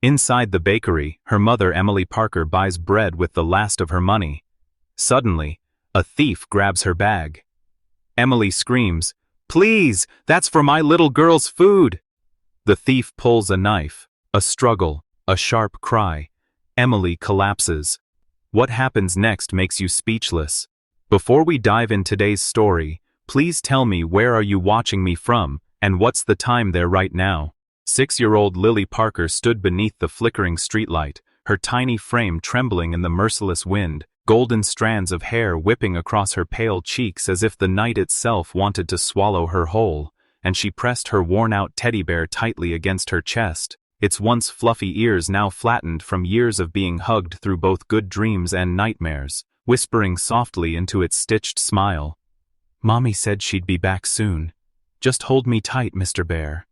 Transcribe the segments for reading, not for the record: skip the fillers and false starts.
Inside the bakery, her mother Emily Parker buys bread with the last of her money. Suddenly, a thief grabs her bag. Emily screams, "Please, that's for my little girl's food!" The thief pulls a knife, a struggle, a sharp cry. Emily collapses. What happens next makes you speechless. Before we dive in today's story, please tell me, where are you watching me from, and what's the time there right now? 6-year-old Lily Parker stood beneath the flickering streetlight, her tiny frame trembling in the merciless wind, golden strands of hair whipping across her pale cheeks as if the night itself wanted to swallow her whole, and she pressed her worn-out teddy bear tightly against her chest, its once fluffy ears now flattened from years of being hugged through both good dreams and nightmares, whispering softly into its stitched smile. "Mommy said she'd be back soon. Just hold me tight, Mr. Bear."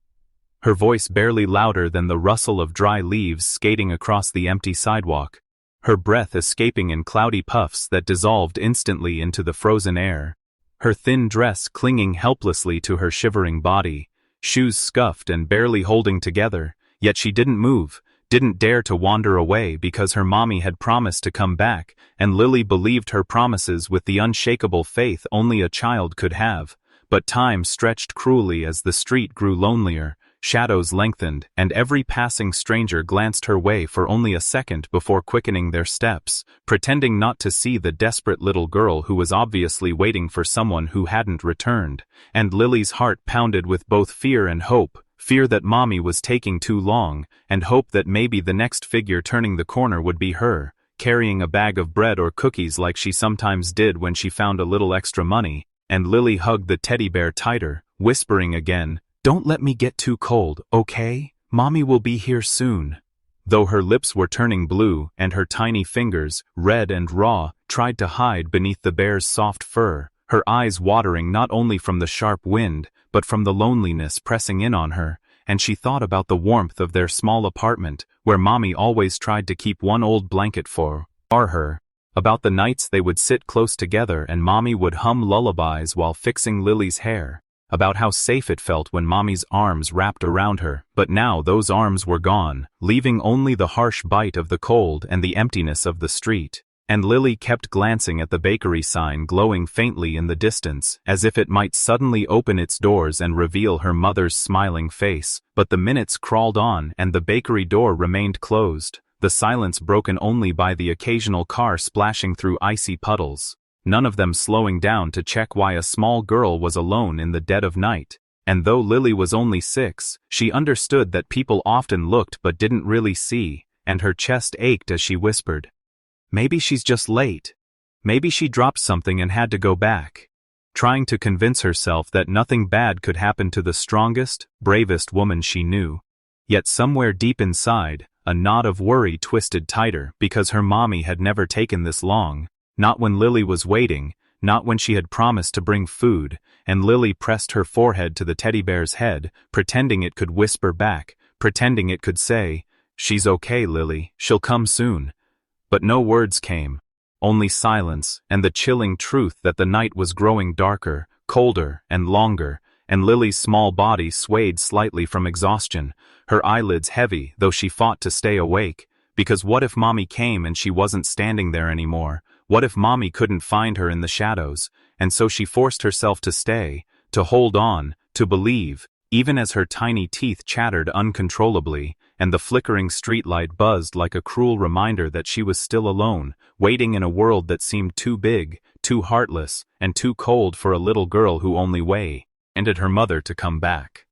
Her voice barely louder than the rustle of dry leaves skating across the empty sidewalk, her breath escaping in cloudy puffs that dissolved instantly into the frozen air, her thin dress clinging helplessly to her shivering body, shoes scuffed and barely holding together, yet she didn't move, didn't dare to wander away because her mommy had promised to come back, and Lily believed her promises with the unshakable faith only a child could have. But time stretched cruelly as the street grew lonelier, shadows lengthened, and every passing stranger glanced her way for only a second before quickening their steps, pretending not to see the desperate little girl who was obviously waiting for someone who hadn't returned, and Lily's heart pounded with both fear and hope, fear that mommy was taking too long, and hope that maybe the next figure turning the corner would be her, carrying a bag of bread or cookies like she sometimes did when she found a little extra money, and Lily hugged the teddy bear tighter, whispering again, "Don't let me get too cold, okay? Mommy will be here soon." Though her lips were turning blue and her tiny fingers, red and raw, tried to hide beneath the bear's soft fur, her eyes watering not only from the sharp wind, but from the loneliness pressing in on her, and she thought about the warmth of their small apartment, where mommy always tried to keep one old blanket for her, about the nights they would sit close together and mommy would hum lullabies while fixing Lily's hair, about how safe it felt when mommy's arms wrapped around her, but now those arms were gone, leaving only the harsh bite of the cold and the emptiness of the street. And Lily kept glancing at the bakery sign glowing faintly in the distance, as if it might suddenly open its doors and reveal her mother's smiling face, but the minutes crawled on and the bakery door remained closed, the silence broken only by the occasional car splashing through icy puddles, none of them slowing down to check why a small girl was alone in the dead of night. And though Lily was only 6, she understood that people often looked but didn't really see, and her chest ached as she whispered, "Maybe she's just late. Maybe she dropped something and had to go back," trying to convince herself that nothing bad could happen to the strongest, bravest woman she knew. Yet somewhere deep inside, a knot of worry twisted tighter because her mommy had never taken this long, not when Lily was waiting, not when she had promised to bring food, and Lily pressed her forehead to the teddy bear's head, pretending it could whisper back, pretending it could say, "She's okay, Lily, she'll come soon." But no words came, only silence and the chilling truth that the night was growing darker, colder, and longer, and Lily's small body swayed slightly from exhaustion, her eyelids heavy though she fought to stay awake, because what if mommy came and she wasn't standing there anymore? What if mommy couldn't find her in the shadows? And so she forced herself to stay, to hold on, to believe, even as her tiny teeth chattered uncontrollably, and the flickering streetlight buzzed like a cruel reminder that she was still alone, waiting in a world that seemed too big, too heartless, and too cold for a little girl who only waited her mother to come back.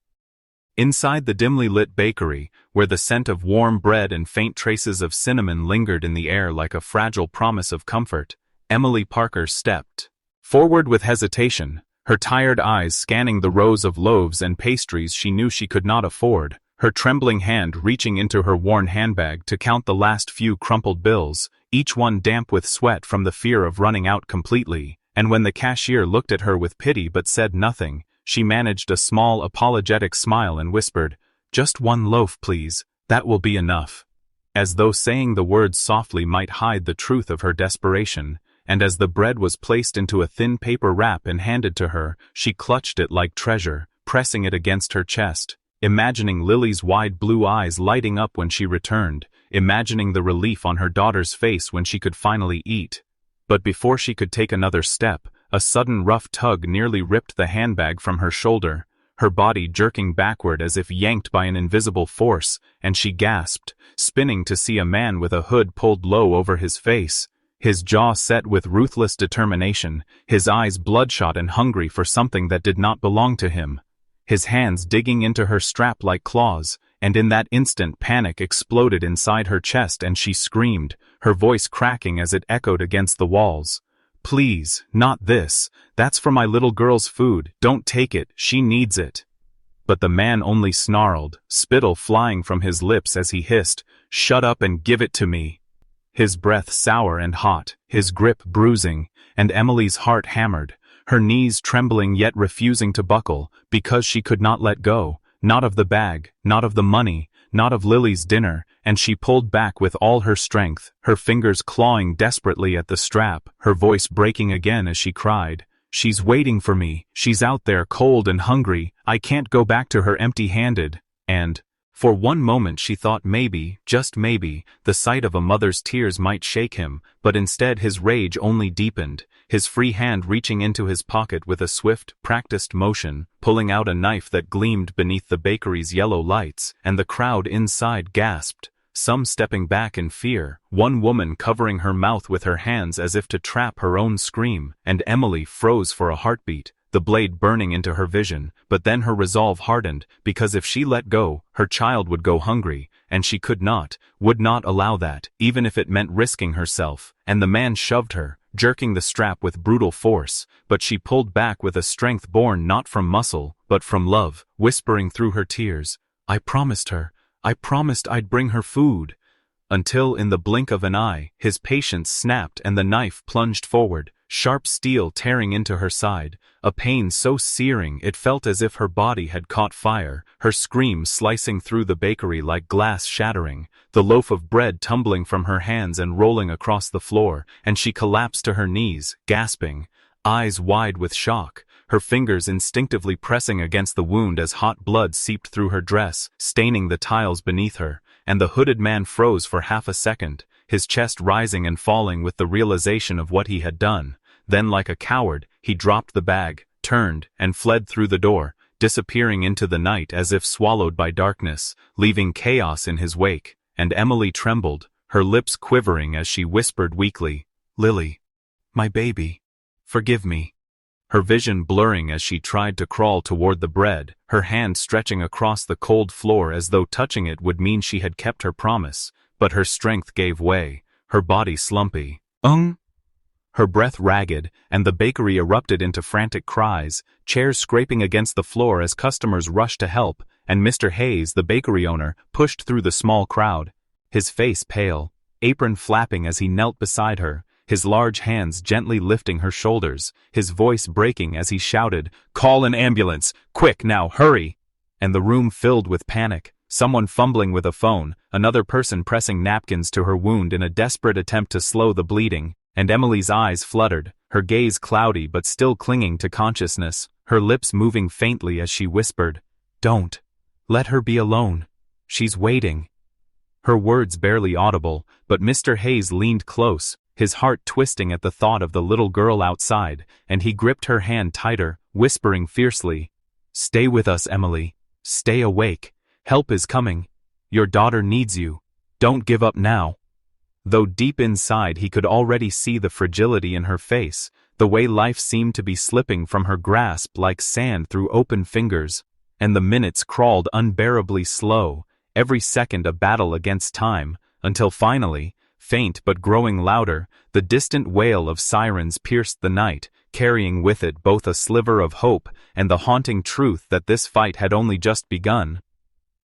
Inside the dimly lit bakery, where the scent of warm bread and faint traces of cinnamon lingered in the air like a fragile promise of comfort, Emily Parker stepped forward with hesitation, her tired eyes scanning the rows of loaves and pastries she knew she could not afford, her trembling hand reaching into her worn handbag to count the last few crumpled bills, each one damp with sweat from the fear of running out completely, and when the cashier looked at her with pity but said nothing, she managed a small apologetic smile and whispered, "Just one loaf, please, that will be enough." As though saying the words softly might hide the truth of her desperation, and as the bread was placed into a thin paper wrap and handed to her, she clutched it like treasure, pressing it against her chest, imagining Lily's wide blue eyes lighting up when she returned, imagining the relief on her daughter's face when she could finally eat. But before she could take another step, a sudden rough tug nearly ripped the handbag from her shoulder, her body jerking backward as if yanked by an invisible force, and she gasped, spinning to see a man with a hood pulled low over his face, his jaw set with ruthless determination, his eyes bloodshot and hungry for something that did not belong to him. His hands digging into her strap like claws, and in that instant panic exploded inside her chest and she screamed, her voice cracking as it echoed against the walls. "Please, not this. That's for my little girl's food. Don't take it, she needs it." But the man only snarled, spittle flying from his lips as he hissed, "Shut up and give it to me." His breath sour and hot, his grip bruising, and Emily's heart hammered, her knees trembling yet refusing to buckle, because she could not let go, not of the bag, not of the money, not of Lily's dinner, and she pulled back with all her strength, her fingers clawing desperately at the strap, her voice breaking again as she cried, "She's waiting for me, she's out there cold and hungry, I can't go back to her empty-handed," and, for one moment she thought maybe, just maybe, the sight of a mother's tears might shake him, but instead his rage only deepened, his free hand reaching into his pocket with a swift, practiced motion, pulling out a knife that gleamed beneath the bakery's yellow lights, and the crowd inside gasped, some stepping back in fear, one woman covering her mouth with her hands as if to trap her own scream, and Emily froze for a heartbeat, the blade burning into her vision, but then her resolve hardened, because if she let go, her child would go hungry, and she would not allow that, even if it meant risking herself, and the man shoved her, jerking the strap with brutal force, but she pulled back with a strength born not from muscle, but from love, whispering through her tears, I promised I'd bring her food. Until in the blink of an eye, his patience snapped and the knife plunged forward, sharp steel tearing into her side, a pain so searing it felt as if her body had caught fire, her scream slicing through the bakery like glass shattering, the loaf of bread tumbling from her hands and rolling across the floor, and she collapsed to her knees, gasping, eyes wide with shock, her fingers instinctively pressing against the wound as hot blood seeped through her dress, staining the tiles beneath her, and the hooded man froze for half a second, his chest rising and falling with the realization of what he had done. Then like a coward, he dropped the bag, turned, and fled through the door, disappearing into the night as if swallowed by darkness, leaving chaos in his wake, and Emily trembled, her lips quivering as she whispered weakly, "Lily, my baby, forgive me." Her vision blurring as she tried to crawl toward the bread, her hand stretching across the cold floor as though touching it would mean she had kept her promise, but her strength gave way, her body slumpy. Her breath ragged, and the bakery erupted into frantic cries, chairs scraping against the floor as customers rushed to help, and Mr. Hayes, the bakery owner, pushed through the small crowd, his face pale, apron flapping as he knelt beside her, his large hands gently lifting her shoulders, his voice breaking as he shouted, "Call an ambulance! Quick now, hurry!" And the room filled with panic, someone fumbling with a phone, another person pressing napkins to her wound in a desperate attempt to slow the bleeding, and Emily's eyes fluttered, her gaze cloudy but still clinging to consciousness, her lips moving faintly as she whispered, "Don't. Let her be alone. She's waiting." Her words barely audible, but Mr. Hayes leaned close, his heart twisting at the thought of the little girl outside, and he gripped her hand tighter, whispering fiercely, "Stay with us, Emily. Stay awake. Help is coming. Your daughter needs you. Don't give up now." Though deep inside he could already see the fragility in her face, the way life seemed to be slipping from her grasp like sand through open fingers, and the minutes crawled unbearably slow, every second a battle against time, until finally, faint but growing louder, the distant wail of sirens pierced the night, carrying with it both a sliver of hope and the haunting truth that this fight had only just begun.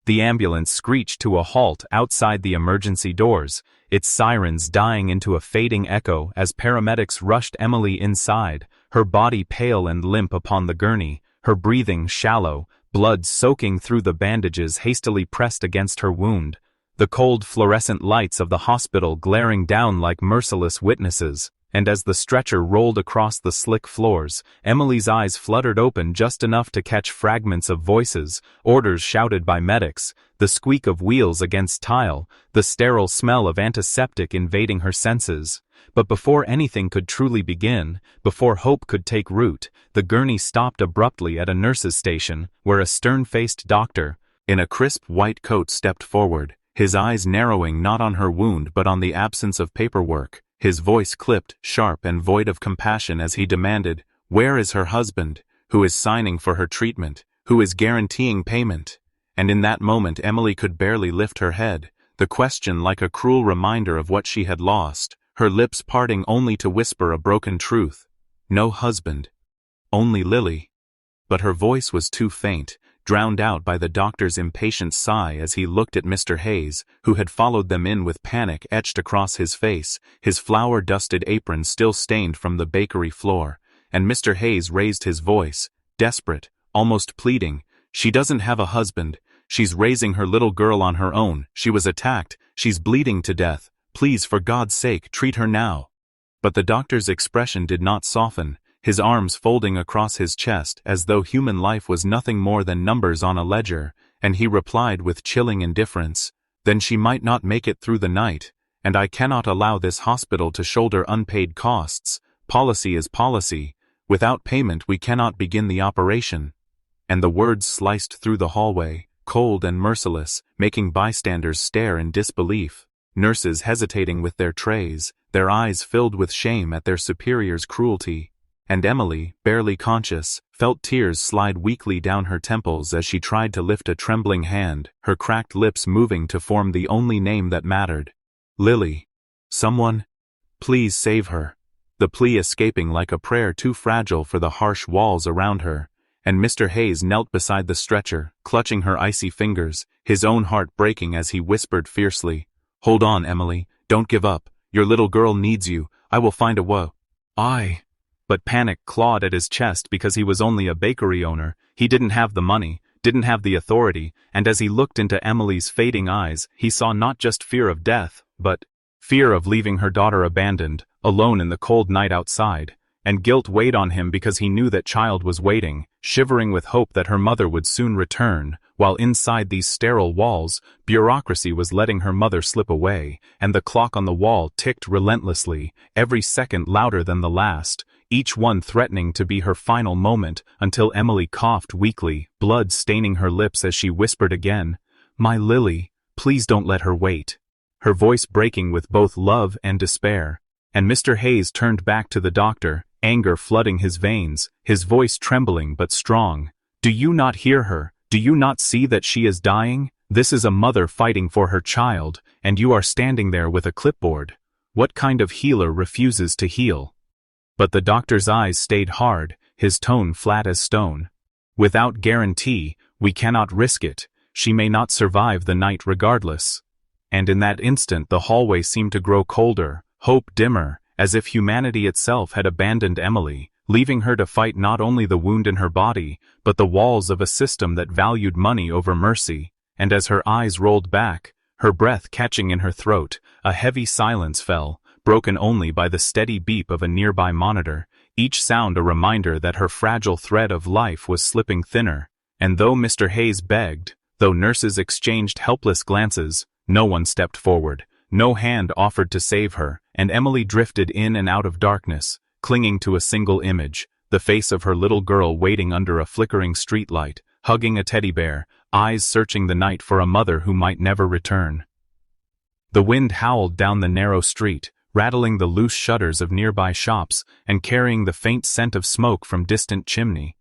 The ambulance screeched to a halt outside the emergency doors, its sirens dying into a fading echo as paramedics rushed Emily inside, her body pale and limp upon the gurney, her breathing shallow, blood soaking through the bandages hastily pressed against her wound, the cold fluorescent lights of the hospital glaring down like merciless witnesses, and as the stretcher rolled across the slick floors, Emily's eyes fluttered open just enough to catch fragments of voices, orders shouted by medics, the squeak of wheels against tile, the sterile smell of antiseptic invading her senses. But before anything could truly begin, before hope could take root, the gurney stopped abruptly at a nurse's station, where a stern-faced doctor, in a crisp white coat, stepped forward, his eyes narrowing not on her wound but on the absence of paperwork. His voice clipped, sharp and void of compassion as he demanded, "Where is her husband? Who is signing for her treatment? Who is guaranteeing payment?" And in that moment Emily could barely lift her head, the question like a cruel reminder of what she had lost, her lips parting only to whisper a broken truth. No husband. Only Lily. But her voice was too faint, drowned out by the doctor's impatient sigh as he looked at Mr. Hayes, who had followed them in with panic etched across his face, his flour-dusted apron still stained from the bakery floor. And Mr. Hayes raised his voice, desperate, almost pleading. "She doesn't have a husband. She's raising her little girl on her own. She was attacked. She's bleeding to death. Please, for God's sake, treat her now." But the doctor's expression did not soften, his arms folding across his chest as though human life was nothing more than numbers on a ledger, and he replied with chilling indifference, "Then she might not make it through the night, and I cannot allow this hospital to shoulder unpaid costs. Policy is policy. Without payment we cannot begin the operation." And the words sliced through the hallway, cold and merciless, making bystanders stare in disbelief. Nurses hesitating with their trays, their eyes filled with shame at their superior's cruelty. And Emily, barely conscious, felt tears slide weakly down her temples as she tried to lift a trembling hand, her cracked lips moving to form the only name that mattered. "Lily. Someone. Please save her." The plea escaping like a prayer too fragile for the harsh walls around her. And Mr. Hayes knelt beside the stretcher, clutching her icy fingers, his own heart breaking as he whispered fiercely, "Hold on, Emily. Don't give up. Your little girl needs you. I will find a way." But panic clawed at his chest because he was only a bakery owner. He didn't have the money, didn't have the authority, and as he looked into Emily's fading eyes, he saw not just fear of death, but fear of leaving her daughter abandoned, alone in the cold night outside. And guilt weighed on him because he knew that child was waiting, shivering with hope that her mother would soon return, while inside these sterile walls, bureaucracy was letting her mother slip away, and the clock on the wall ticked relentlessly, every second louder than the last, each one threatening to be her final moment, until Emily coughed weakly, blood staining her lips as she whispered again, "My Lily, please don't let her wait," her voice breaking with both love and despair. And Mr. Hayes turned back to the doctor, anger flooding his veins, his voice trembling but strong. "Do you not hear her? Do you not see that she is dying? This is a mother fighting for her child, and you are standing there with a clipboard. What kind of healer refuses to heal?" But the doctor's eyes stayed hard, his tone flat as stone. "Without guarantee, we cannot risk it. She may not survive the night regardless." And in that instant the hallway seemed to grow colder, hope dimmer, as if humanity itself had abandoned Emily, leaving her to fight not only the wound in her body, but the walls of a system that valued money over mercy. And as her eyes rolled back, her breath catching in her throat, a heavy silence fell, broken only by the steady beep of a nearby monitor, each sound a reminder that her fragile thread of life was slipping thinner. And though Mr. Hayes begged, though nurses exchanged helpless glances, no one stepped forward, no hand offered to save her, and Emily drifted in and out of darkness, clinging to a single image, the face of her little girl waiting under a flickering streetlight, hugging a teddy bear, eyes searching the night for a mother who might never return. The wind howled down the narrow street, rattling the loose shutters of nearby shops, and carrying the faint scent of smoke from distant chimneys,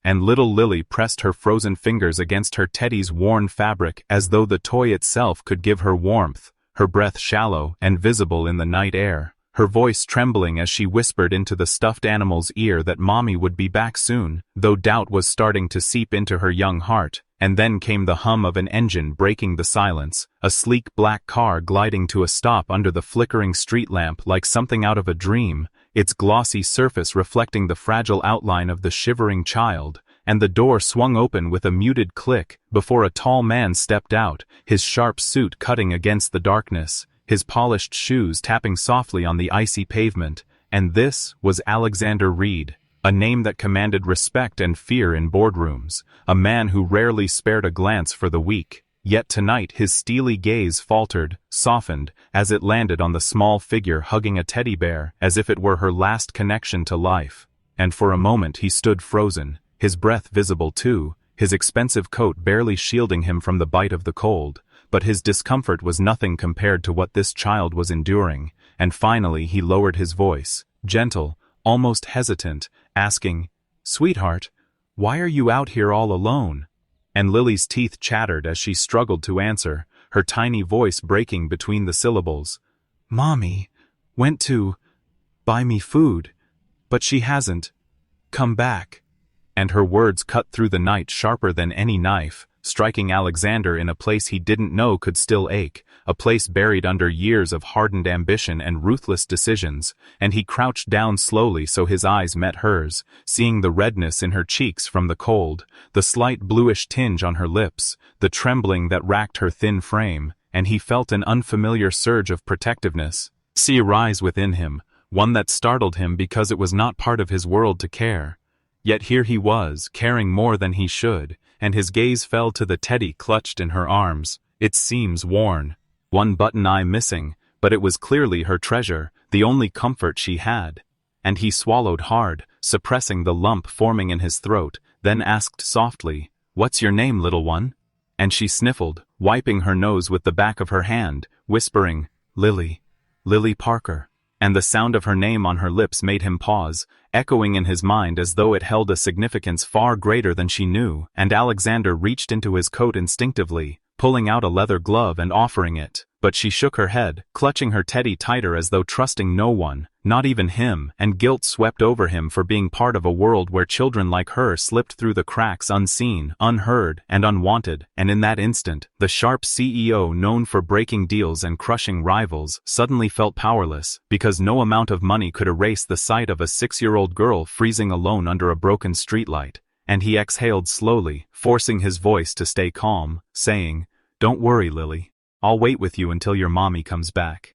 and little Lily pressed her frozen fingers against her teddy's worn fabric as though the toy itself could give her warmth, her breath shallow and visible in the night air, her voice trembling as she whispered into the stuffed animal's ear that Mommy would be back soon, though doubt was starting to seep into her young heart. And then came the hum of an engine breaking the silence, a sleek black car gliding to a stop under the flickering street lamp like something out of a dream, its glossy surface reflecting the fragile outline of the shivering child, and the door swung open with a muted click before a tall man stepped out, his sharp suit cutting against the darkness, his polished shoes tapping softly on the icy pavement, And this was Alexander Reed, a name that commanded respect and fear in boardrooms, a man who rarely spared a glance for the weak. Yet tonight his steely gaze faltered, softened, as it landed on the small figure hugging a teddy bear, as if it were her last connection to life. And for a moment he stood frozen, his breath visible too, his expensive coat barely shielding him from the bite of the cold. But his discomfort was nothing compared to what this child was enduring, and finally he lowered his voice, gentle, almost hesitant, asking, "Sweetheart, why are you out here all alone?" And Lily's teeth chattered as she struggled to answer, her tiny voice breaking between the syllables. "Mommy went to buy me food, but she hasn't come back." And her words cut through the night sharper than any knife, striking Alexander in a place he didn't know could still ache, a place buried under years of hardened ambition and ruthless decisions, and he crouched down slowly so his eyes met hers, seeing the redness in her cheeks from the cold, the slight bluish tinge on her lips, the trembling that racked her thin frame, and he felt an unfamiliar surge of protectiveness arise within him, one that startled him because it was not part of his world to care. Yet here he was, caring more than he should, and his gaze fell to the teddy clutched in her arms, its seams worn, one button eye missing, but it was clearly her treasure, the only comfort she had. And he swallowed hard, suppressing the lump forming in his throat, then asked softly, "What's your name, little one?" And she sniffled, wiping her nose with the back of her hand, whispering, "Lily. Lily Parker." And the sound of her name on her lips made him pause, echoing in his mind as though it held a significance far greater than she knew, and Alexander reached into his coat instinctively, pulling out a leather glove and offering it. But she shook her head, clutching her teddy tighter as though trusting no one, not even him, and guilt swept over him for being part of a world where children like her slipped through the cracks unseen, unheard, and unwanted. And in that instant, the sharp CEO known for breaking deals and crushing rivals suddenly felt powerless, because no amount of money could erase the sight of a 6-year-old girl freezing alone under a broken streetlight. And he exhaled slowly, forcing his voice to stay calm, saying, "Don't worry, Lily. I'll wait with you until your mommy comes back."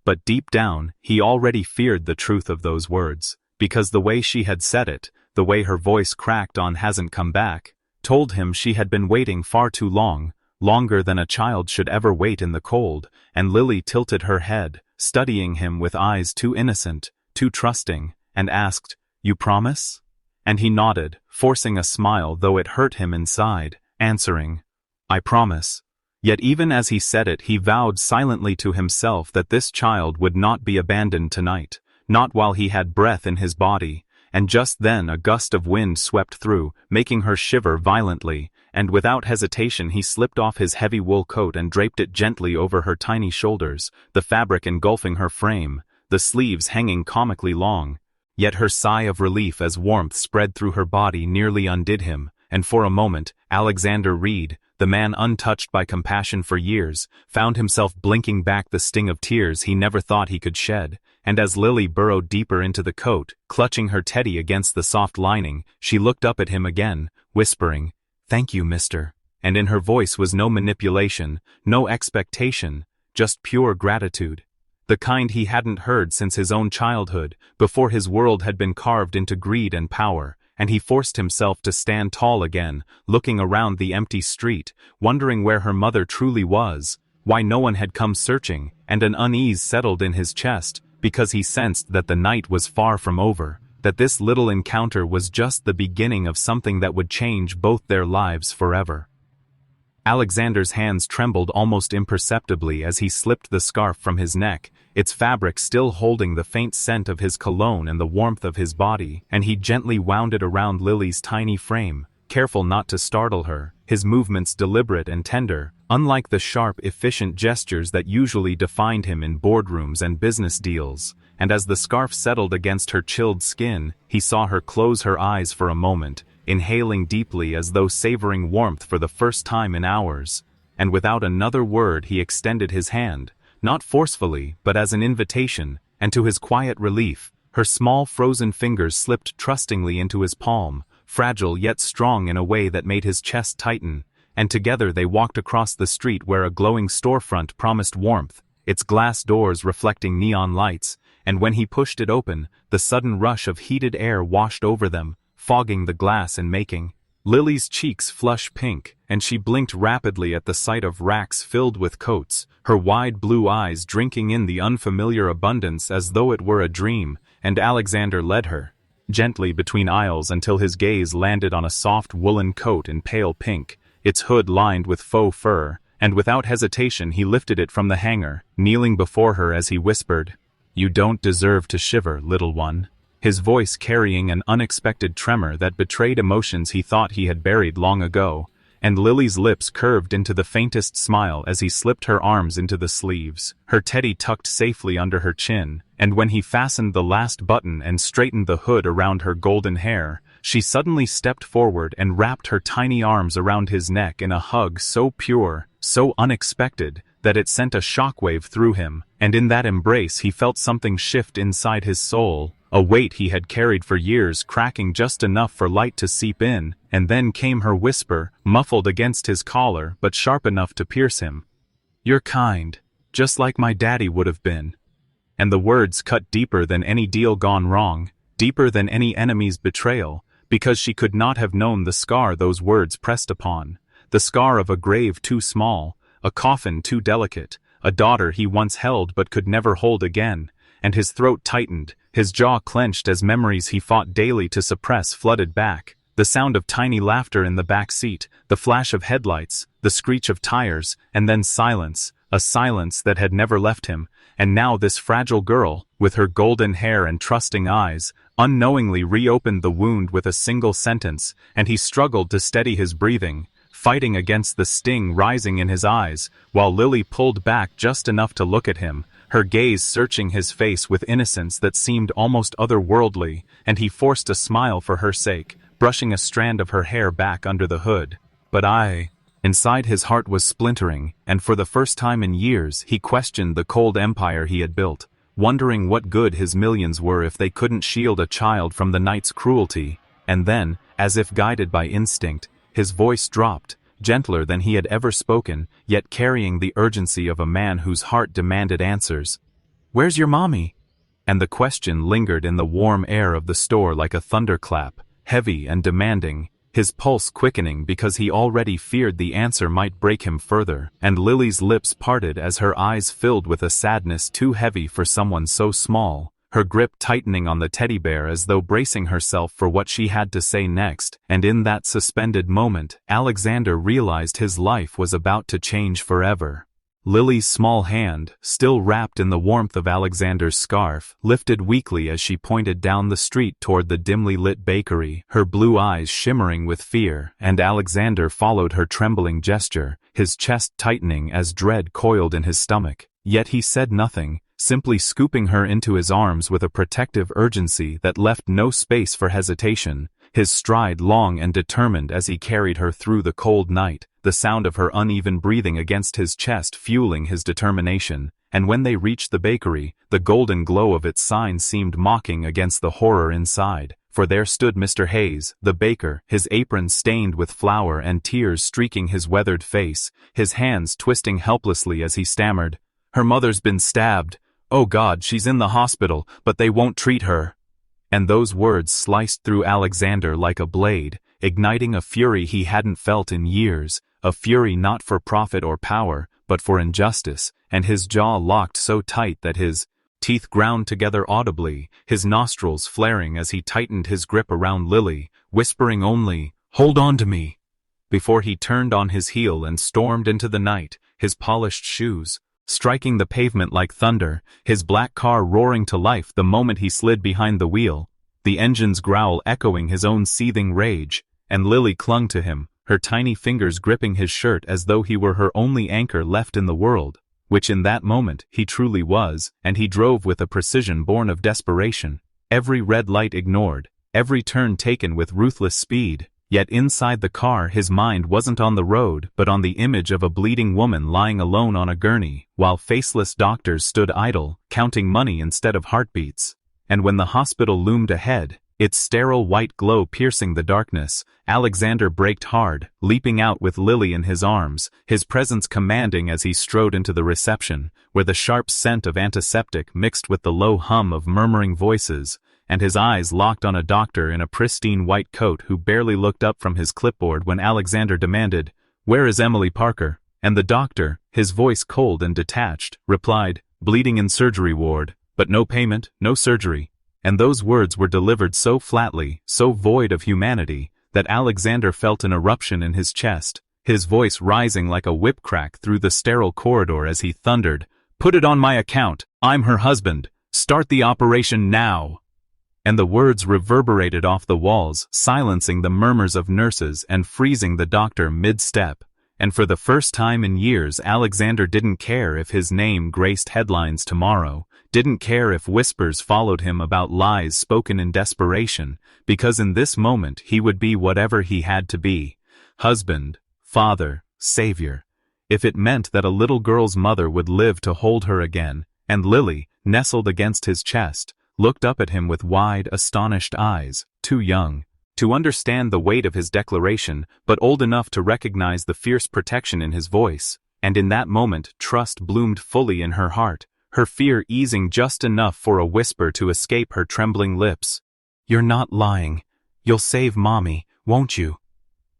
But deep down, he already feared the truth of those words, because the way she had said it, the way her voice cracked on "hasn't come back," told him she had been waiting far too long, longer than a child should ever wait in the cold. And Lily tilted her head, studying him with eyes too innocent, too trusting, and asked, "You promise?" And he nodded, forcing a smile though it hurt him inside, answering, "I promise." Yet even as he said it he vowed silently to himself that this child would not be abandoned tonight, not while he had breath in his body. And just then a gust of wind swept through, making her shiver violently, and without hesitation he slipped off his heavy wool coat and draped it gently over her tiny shoulders, the fabric engulfing her frame, the sleeves hanging comically long. Yet her sigh of relief as warmth spread through her body nearly undid him, and for a moment, Alexander Reed, the man untouched by compassion for years, found himself blinking back the sting of tears he never thought he could shed. And as Lily burrowed deeper into the coat, clutching her teddy against the soft lining, she looked up at him again, whispering, "Thank you, mister." And in her voice was no manipulation, no expectation, just pure gratitude. The kind he hadn't heard since his own childhood, before his world had been carved into greed and power. And he forced himself to stand tall again, looking around the empty street, wondering where her mother truly was, why no one had come searching, and an unease settled in his chest, because he sensed that the night was far from over, that this little encounter was just the beginning of something that would change both their lives forever. Alexander's hands trembled almost imperceptibly as he slipped the scarf from his neck, its fabric still holding the faint scent of his cologne and the warmth of his body, and he gently wound it around Lily's tiny frame, careful not to startle her, his movements deliberate and tender, unlike the sharp, efficient gestures that usually defined him in boardrooms and business deals. And as the scarf settled against her chilled skin, he saw her close her eyes for a moment, inhaling deeply as though savoring warmth for the first time in hours. And without another word he extended his hand, not forcefully but as an invitation, and to his quiet relief, her small frozen fingers slipped trustingly into his palm, fragile yet strong in a way that made his chest tighten, and together they walked across the street where a glowing storefront promised warmth, its glass doors reflecting neon lights, and when he pushed it open, the sudden rush of heated air washed over them, fogging the glass and making Lily's cheeks flush pink, and she blinked rapidly at the sight of racks filled with coats, her wide blue eyes drinking in the unfamiliar abundance as though it were a dream, and Alexander led her gently between aisles until his gaze landed on a soft woolen coat in pale pink, its hood lined with faux fur, and without hesitation he lifted it from the hanger, kneeling before her as he whispered, "You don't deserve to shiver, little one," his voice carrying an unexpected tremor that betrayed emotions he thought he had buried long ago, and Lily's lips curved into the faintest smile as he slipped her arms into the sleeves, her teddy tucked safely under her chin, and when he fastened the last button and straightened the hood around her golden hair, she suddenly stepped forward and wrapped her tiny arms around his neck in a hug so pure, so unexpected, that it sent a shockwave through him, and in that embrace he felt something shift inside his soul, a weight he had carried for years cracking just enough for light to seep in, and then came her whisper, muffled against his collar but sharp enough to pierce him. "You're kind, just like my daddy would have been." And the words cut deeper than any deal gone wrong, deeper than any enemy's betrayal, because she could not have known the scar those words pressed upon, the scar of a grave too small, a coffin too delicate, a daughter he once held but could never hold again, and his throat tightened, his jaw clenched as memories he fought daily to suppress flooded back, the sound of tiny laughter in the back seat, the flash of headlights, the screech of tires, and then silence, a silence that had never left him, and now this fragile girl, with her golden hair and trusting eyes, unknowingly reopened the wound with a single sentence, and he struggled to steady his breathing, fighting against the sting rising in his eyes, while Lily pulled back just enough to look at him, her gaze searching his face with innocence that seemed almost otherworldly, and he forced a smile for her sake, brushing a strand of her hair back under the hood. But inside his heart was splintering, and for the first time in years he questioned the cold empire he had built, wondering what good his millions were if they couldn't shield a child from the night's cruelty, and then, as if guided by instinct, his voice dropped, gentler than he had ever spoken, yet carrying the urgency of a man whose heart demanded answers. "Where's your mommy?" And the question lingered in the warm air of the store like a thunderclap, heavy and demanding, his pulse quickening because he already feared the answer might break him further, and Lily's lips parted as her eyes filled with a sadness too heavy for someone so small, her grip tightening on the teddy bear as though bracing herself for what she had to say next, and in that suspended moment, Alexander realized his life was about to change forever. Lily's small hand, still wrapped in the warmth of Alexander's scarf, lifted weakly as she pointed down the street toward the dimly lit bakery, her blue eyes shimmering with fear, and Alexander followed her trembling gesture, his chest tightening as dread coiled in his stomach. Yet he said nothing, simply scooping her into his arms with a protective urgency that left no space for hesitation, his stride long and determined as he carried her through the cold night, the sound of her uneven breathing against his chest fueling his determination, and when they reached the bakery, the golden glow of its sign seemed mocking against the horror inside, for there stood Mr. Hayes, the baker, his apron stained with flour and tears streaking his weathered face, his hands twisting helplessly as he stammered, "Her mother's been stabbed. Oh God, she's in the hospital, but they won't treat her." And those words sliced through Alexander like a blade, igniting a fury he hadn't felt in years, a fury not for profit or power, but for injustice, and his jaw locked so tight that his teeth ground together audibly, his nostrils flaring as he tightened his grip around Lily, whispering only, "Hold on to me," before he turned on his heel and stormed into the night, his polished shoes striking the pavement like thunder, his black car roaring to life the moment he slid behind the wheel, the engine's growl echoing his own seething rage, and Lily clung to him, her tiny fingers gripping his shirt as though he were her only anchor left in the world, which in that moment he truly was, and he drove with a precision born of desperation, every red light ignored, every turn taken with ruthless speed. Yet inside the car his mind wasn't on the road but on the image of a bleeding woman lying alone on a gurney, while faceless doctors stood idle, counting money instead of heartbeats. And when the hospital loomed ahead, its sterile white glow piercing the darkness. Alexander braked hard, leaping out with Lily in his arms, his presence commanding as he strode into the reception, where the sharp scent of antiseptic mixed with the low hum of murmuring voices, and his eyes locked on a doctor in a pristine white coat who barely looked up from his clipboard when Alexander demanded, "Where is Emily Parker?" And the doctor, his voice cold and detached, replied, "Bleeding in surgery ward, but no payment, no surgery." And those words were delivered so flatly, so void of humanity, that Alexander felt an eruption in his chest, his voice rising like a whip crack through the sterile corridor as he thundered, "Put it on my account, I'm her husband, start the operation now!" And the words reverberated off the walls, silencing the murmurs of nurses and freezing the doctor mid-step. And for the first time in years, Alexander didn't care if his name graced headlines tomorrow, didn't care if whispers followed him about lies spoken in desperation, because in this moment he would be whatever he had to be: husband, father, savior. If it meant that a little girl's mother would live to hold her again, and Lily, nestled against his chest, looked up at him with wide, astonished eyes, too young to understand the weight of his declaration, but old enough to recognize the fierce protection in his voice, and in that moment trust bloomed fully in her heart, her fear easing just enough for a whisper to escape her trembling lips. "You're not lying. You'll save Mommy, won't you?"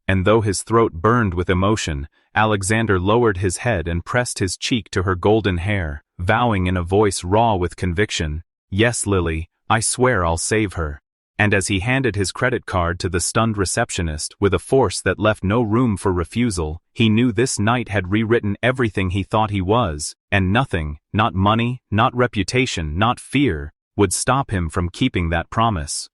And though his throat burned with emotion, Alexander lowered his head and pressed his cheek to her golden hair, vowing in a voice raw with conviction, "Yes, Lily, I swear I'll save her." And as he handed his credit card to the stunned receptionist with a force that left no room for refusal, he knew this night had rewritten everything he thought he was, and nothing, not money, not reputation, not fear, would stop him from keeping that promise.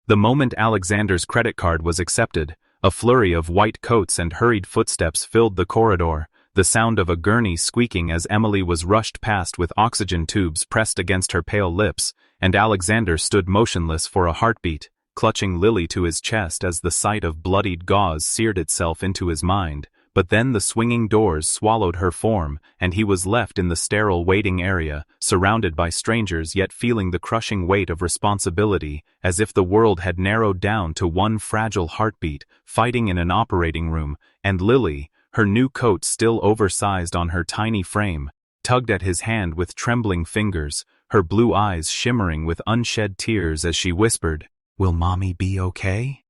The moment Alexander's credit card was accepted, a flurry of white coats and hurried footsteps filled the corridor, the sound of a gurney squeaking as Emily was rushed past with oxygen tubes pressed against her pale lips, and Alexander stood motionless for a heartbeat, clutching Lily to his chest as the sight of bloodied gauze seared itself into his mind. But then the swinging doors swallowed her form, and he was left in the sterile waiting area, surrounded by strangers yet feeling the crushing weight of responsibility, as if the world had narrowed down to one fragile heartbeat, fighting in an operating room, and Lily, her new coat still oversized on her tiny frame, tugged at his hand with trembling fingers, her blue eyes shimmering with unshed tears as she whispered, "Will Mommy be okay?"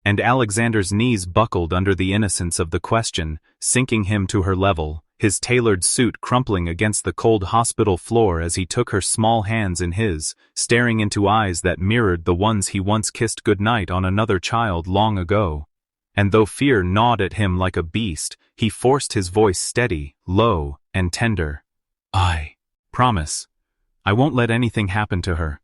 And Alexander's knees buckled under the innocence of the question, sinking him to her level, his tailored suit crumpling against the cold hospital floor as he took her small hands in his, staring into eyes that mirrored the ones he once kissed goodnight on another child long ago. And though fear gnawed at him like a beast, he forced his voice steady, low, and tender. "I promise. I won't let anything happen to her."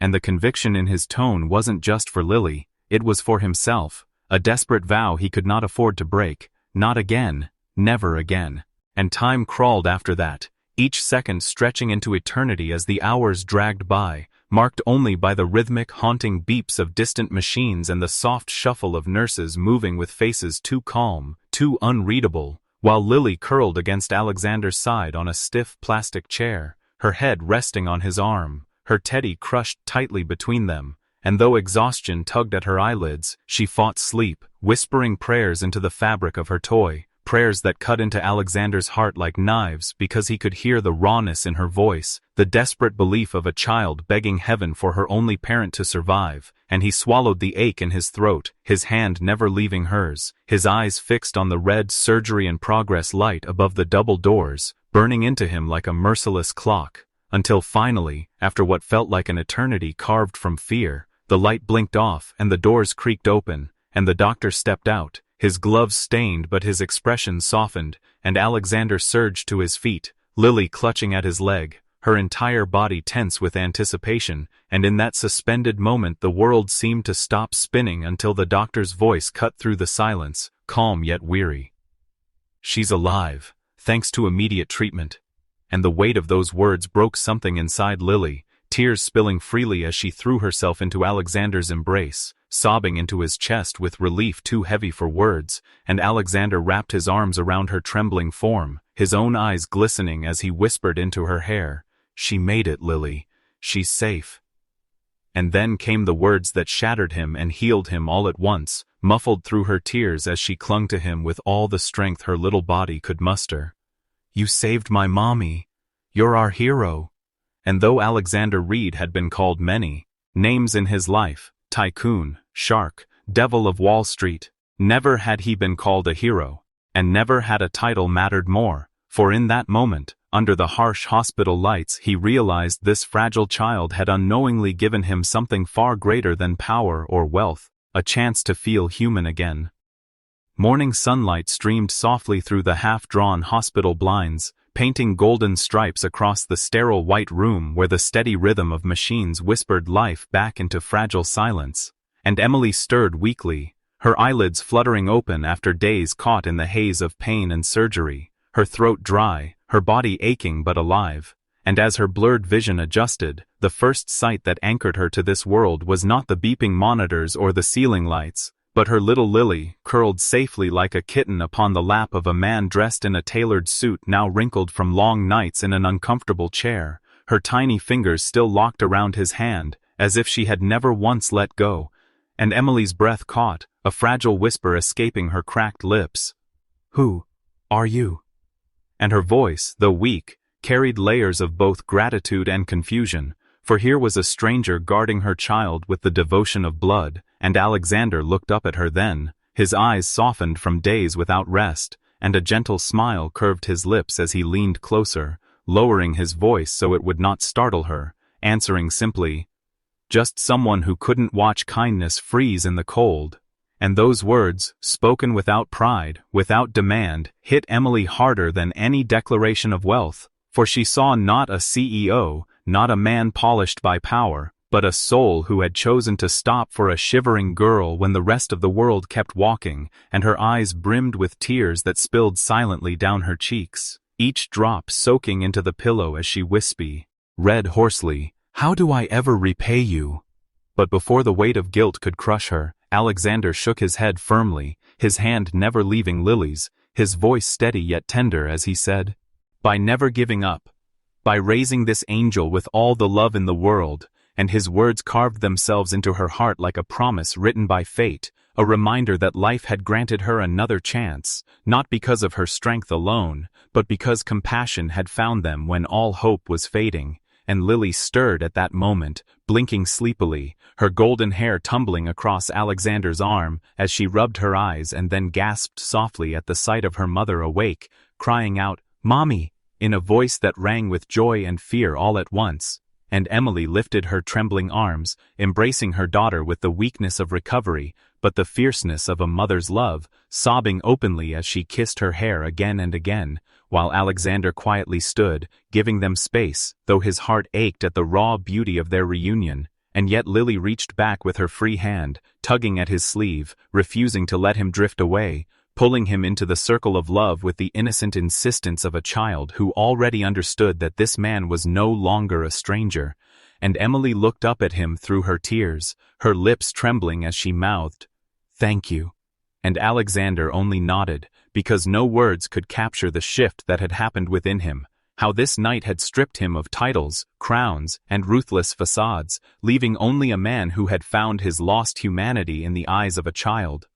And the conviction in his tone wasn't just for Lily, it was for himself, a desperate vow he could not afford to break, not again, never again. And time crawled after that, each second stretching into eternity as the hours dragged by, marked only by the rhythmic, haunting beeps of distant machines and the soft shuffle of nurses moving with faces too calm, too unreadable, while Lily curled against Alexander's side on a stiff plastic chair, her head resting on his arm, her teddy crushed tightly between them, and though exhaustion tugged at her eyelids, she fought sleep, whispering prayers into the fabric of her toy, prayers that cut into Alexander's heart like knives because he could hear the rawness in her voice, the desperate belief of a child begging heaven for her only parent to survive, and he swallowed the ache in his throat, his hand never leaving hers, his eyes fixed on the red surgery in progress light above the double doors, burning into him like a merciless clock, until finally, after what felt like an eternity carved from fear, the light blinked off and the doors creaked open, and the doctor stepped out, his gloves stained but his expression softened, and Alexander surged to his feet, Lily clutching at his leg, her entire body tense with anticipation, and in that suspended moment the world seemed to stop spinning until the doctor's voice cut through the silence, calm yet weary. "She's alive, thanks to immediate treatment." And the weight of those words broke something inside Lily, tears spilling freely as she threw herself into Alexander's embrace, sobbing into his chest with relief too heavy for words, and Alexander wrapped his arms around her trembling form, his own eyes glistening as he whispered into her hair, "She made it, Lily. She's safe." And then came the words that shattered him and healed him all at once, muffled through her tears as she clung to him with all the strength her little body could muster. "You saved my mommy. You're our hero." And though Alexander Reed had been called many names in his life, tycoon, shark, devil of Wall Street, never had he been called a hero, and never had a title mattered more, for in that moment, under the harsh hospital lights, he realized this fragile child had unknowingly given him something far greater than power or wealth, a chance to feel human again. Morning sunlight streamed softly through the half-drawn hospital blinds, painting golden stripes across the sterile white room where the steady rhythm of machines whispered life back into fragile silence. And Emily stirred weakly, her eyelids fluttering open after days caught in the haze of pain and surgery, her throat dry, her body aching but alive. And as her blurred vision adjusted, the first sight that anchored her to this world was not the beeping monitors or the ceiling lights, but her little Lily, curled safely like a kitten upon the lap of a man dressed in a tailored suit now wrinkled from long nights in an uncomfortable chair, her tiny fingers still locked around his hand, as if she had never once let go. And Emily's breath caught, a fragile whisper escaping her cracked lips. "Who are you?" And her voice, though weak, carried layers of both gratitude and confusion, for here was a stranger guarding her child with the devotion of blood, and Alexander looked up at her then, his eyes softened from days without rest, and a gentle smile curved his lips as he leaned closer, lowering his voice so it would not startle her, answering simply, "Just someone who couldn't watch kindness freeze in the cold." And those words, spoken without pride, without demand, hit Emily harder than any declaration of wealth, for she saw not a CEO, not a man polished by power, but a soul who had chosen to stop for a shivering girl when the rest of the world kept walking, and her eyes brimmed with tears that spilled silently down her cheeks, each drop soaking into the pillow as she read hoarsely, "How do I ever repay you?" But before the weight of guilt could crush her, Alexander shook his head firmly, his hand never leaving Lily's, his voice steady yet tender as he said, "By never giving up, by raising this angel with all the love in the world," and his words carved themselves into her heart like a promise written by fate, a reminder that life had granted her another chance, not because of her strength alone, but because compassion had found them when all hope was fading. And Lily stirred at that moment, blinking sleepily, her golden hair tumbling across Alexander's arm as she rubbed her eyes and then gasped softly at the sight of her mother awake, crying out, "Mommy!" in a voice that rang with joy and fear all at once. And Emily lifted her trembling arms, embracing her daughter with the weakness of recovery, but the fierceness of a mother's love, sobbing openly as she kissed her hair again and again, while Alexander quietly stood, giving them space, though his heart ached at the raw beauty of their reunion. And yet Lily reached back with her free hand, tugging at his sleeve, refusing to let him drift away, pulling him into the circle of love with the innocent insistence of a child who already understood that this man was no longer a stranger. And Emily looked up at him through her tears, her lips trembling as she mouthed, "Thank you." And Alexander only nodded, because no words could capture the shift that had happened within him, how this night had stripped him of titles, crowns, and ruthless facades, leaving only a man who had found his lost humanity in the eyes of a child.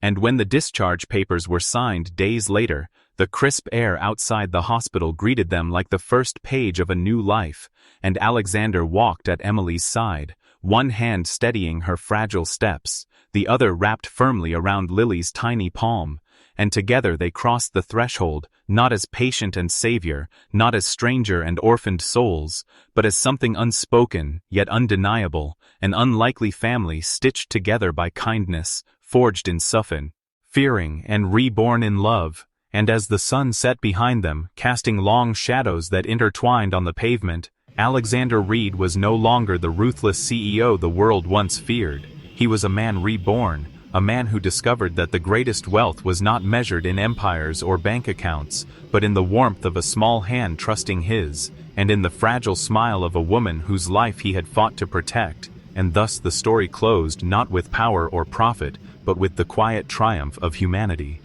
And when the discharge papers were signed days later, the crisp air outside the hospital greeted them like the first page of a new life, and Alexander walked at Emily's side, one hand steadying her fragile steps, the other wrapped firmly around Lily's tiny palm, and together they crossed the threshold, not as patient and savior, not as stranger and orphaned souls, but as something unspoken, yet undeniable, an unlikely family stitched together by kindness, forged in suffering, fearing, and reborn in love. And as the sun set behind them, casting long shadows that intertwined on the pavement, Alexander Reed was no longer the ruthless CEO the world once feared. He was a man reborn, a man who discovered that the greatest wealth was not measured in empires or bank accounts, but in the warmth of a small hand trusting his, and in the fragile smile of a woman whose life he had fought to protect. And thus the story closed not with power or profit, but with the quiet triumph of humanity.